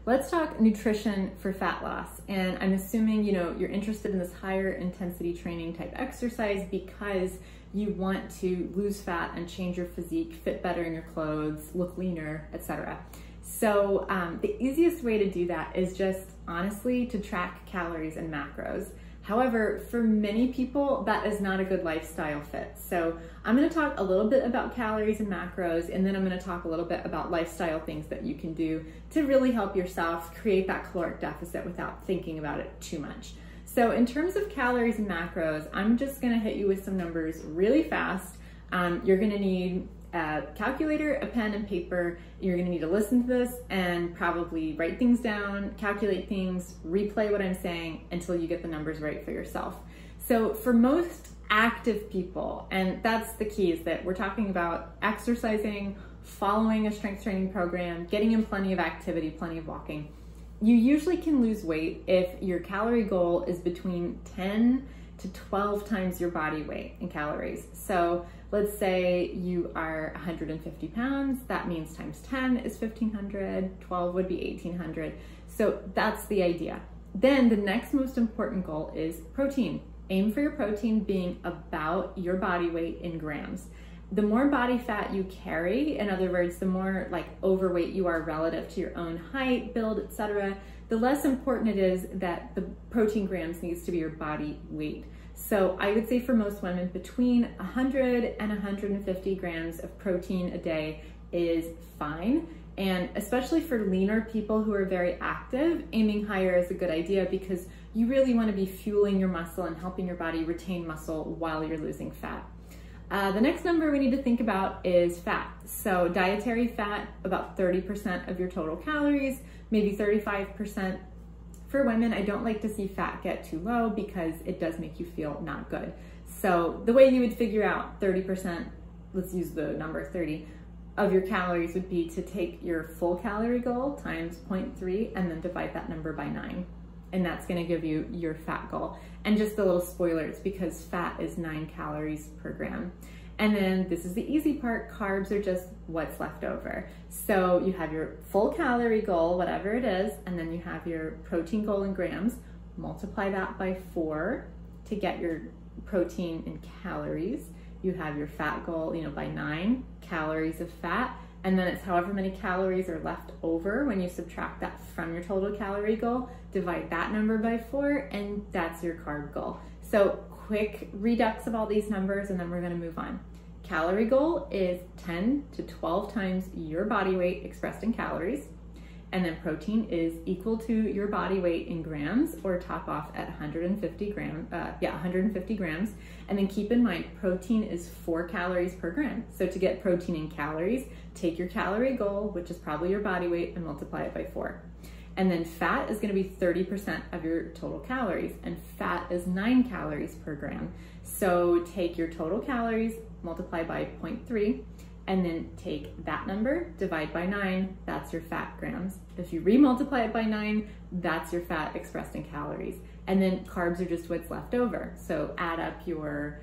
let's talk nutrition for fat loss. And I'm assuming, you're interested in this higher intensity training type exercise because you want to lose fat and change your physique, fit better in your clothes, look leaner, etc. So the easiest way to do that is just honestly to track calories and macros. However, for many people, that is not a good lifestyle fit. So I'm gonna talk a little bit about calories and macros, and then I'm gonna talk a little bit about lifestyle things that you can do to really help yourself create that caloric deficit without thinking about it too much. So in terms of calories and macros, I'm just gonna hit you with some numbers really fast. You're gonna need a calculator, a pen, and paper. You're gonna need to listen to this and probably write things down, calculate things, replay what I'm saying until you get the numbers right for yourself. So for most active people, and that's the key, is that we're talking about exercising, following a strength training program, getting in plenty of activity, plenty of walking. You usually can lose weight if your calorie goal is between 10 to 12 times your body weight in calories. So let's say you are 150 pounds, that means times 10 is 1,500, 12 would be 1,800. So that's the idea. Then the next most important goal is protein. Aim for your protein being about your body weight in grams. The more body fat you carry, in other words, the more overweight you are relative to your own height, build, etc., the less important it is that the protein grams needs to be your body weight. So I would say for most women, between 100 and 150 grams of protein a day is fine. And especially for leaner people who are very active, aiming higher is a good idea because you really want to be fueling your muscle and helping your body retain muscle while you're losing fat. The next number we need to think about is fat. So dietary fat, about 30% of your total calories, maybe 35%. For women, I don't like to see fat get too low because it does make you feel not good. So the way you would figure out 30%, let's use the number 30, of your calories would be to take your full calorie goal times 0.3 and then divide that number by 9. And that's gonna give you your fat goal. And just a little spoiler, it's because fat is 9 calories per gram. And then this is the easy part, carbs are just what's left over. So you have your full calorie goal, whatever it is, and then you have your protein goal in grams, multiply that by 4 to get your protein in calories. You have your fat goal, by 9 calories of fat, and then it's however many calories are left over when you subtract that from your total calorie goal, divide that number by 4, and that's your carb goal. So quick redux of all these numbers, and then we're gonna move on. Calorie goal is 10 to 12 times your body weight expressed in calories. And then protein is equal to your body weight in grams, or top off at 150 grams. And then keep in mind, protein is 4 calories per gram. So to get protein in calories, take your calorie goal, which is probably your body weight, and multiply it by 4. And then fat is gonna be 30% of your total calories, and fat is 9 calories per gram. So take your total calories, multiply by 0.3, and then take that number, divide by 9, that's your fat grams. If you re-multiply it by 9, that's your fat expressed in calories. And then carbs are just what's left over. So add up your,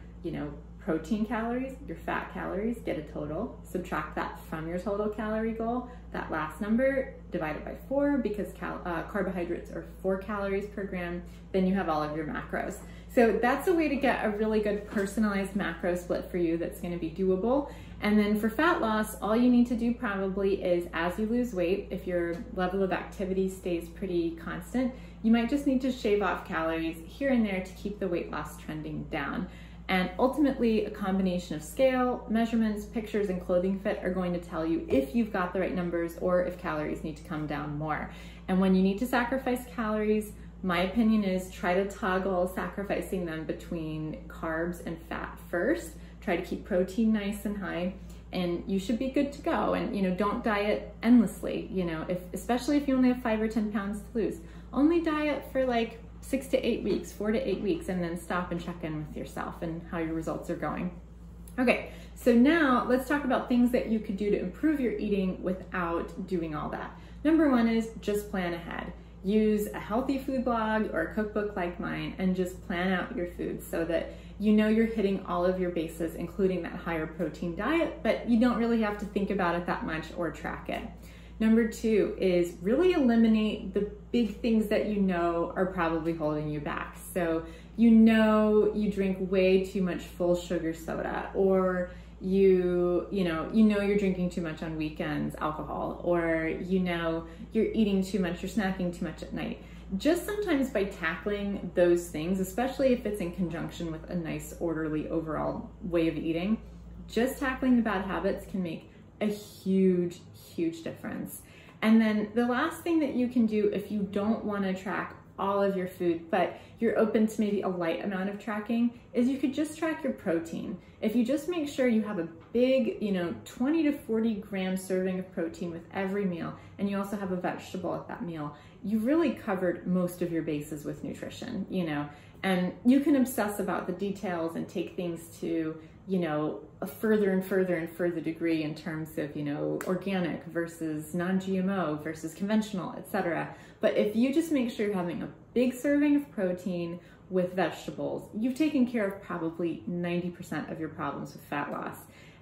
protein calories, your fat calories, get a total, subtract that from your total calorie goal, that last number, divide it by 4 because carbohydrates are 4 calories per gram, then you have all of your macros. So that's a way to get a really good personalized macro split for you that's gonna be doable. And then for fat loss, all you need to do probably is as you lose weight, if your level of activity stays pretty constant, you might just need to shave off calories here and there to keep the weight loss trending down. And ultimately, a combination of scale, measurements, pictures, and clothing fit are going to tell you if you've got the right numbers or if calories need to come down more. And when you need to sacrifice calories, my opinion is try to toggle sacrificing them between carbs and fat first. Try to keep protein nice and high, and you should be good to go. And don't diet endlessly. Especially if you only have 5 or 10 pounds to lose, only diet for 6 to 8 weeks, 4 to 8 weeks, and then stop and check in with yourself and how your results are going. Okay, so now let's talk about things that you could do to improve your eating without doing all that. Number 1 is just plan ahead. Use a healthy food blog or a cookbook like mine and just plan out your food so that you're hitting all of your bases, including that higher protein diet, but you don't really have to think about it that much or track it. Number 2 is really eliminate the big things that you know are probably holding you back. So you know you drink way too much full sugar soda, or you know you're drinking too much on weekends, alcohol, or you know you're eating too much, you're snacking too much at night. Just sometimes by tackling those things, especially if it's in conjunction with a nice orderly overall way of eating, just tackling the bad habits can make a huge difference. And then the last thing that you can do if you don't want to track all of your food, but you're open to maybe a light amount of tracking, is you could just track your protein. If you just make sure you have a big, 20 to 40 gram serving of protein with every meal, and you also have a vegetable at that meal, you really covered most of your bases with nutrition, and you can obsess about the details and take things to, a further and further degree in terms of, organic versus non-GMO versus conventional, etc. But if you just make sure you're having a big serving of protein with vegetables, you've taken care of probably 90% of your problems with fat loss.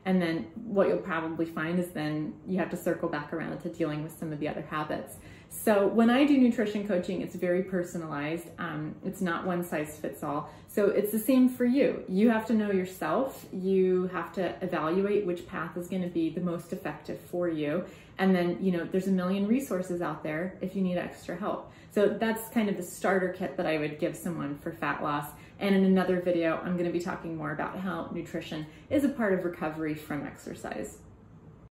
And then what you'll probably find is then you have to circle back around to dealing with some of the other habits. So when I do nutrition coaching, it's very personalized. It's not one size fits all. So it's the same for you. You have to know yourself. You have to evaluate which path is going to be the most effective for you. And then, there's a million resources out there if you need extra help. So that's kind of the starter kit that I would give someone for fat loss. And in another video, I'm going to be talking more about how nutrition is a part of recovery from exercise.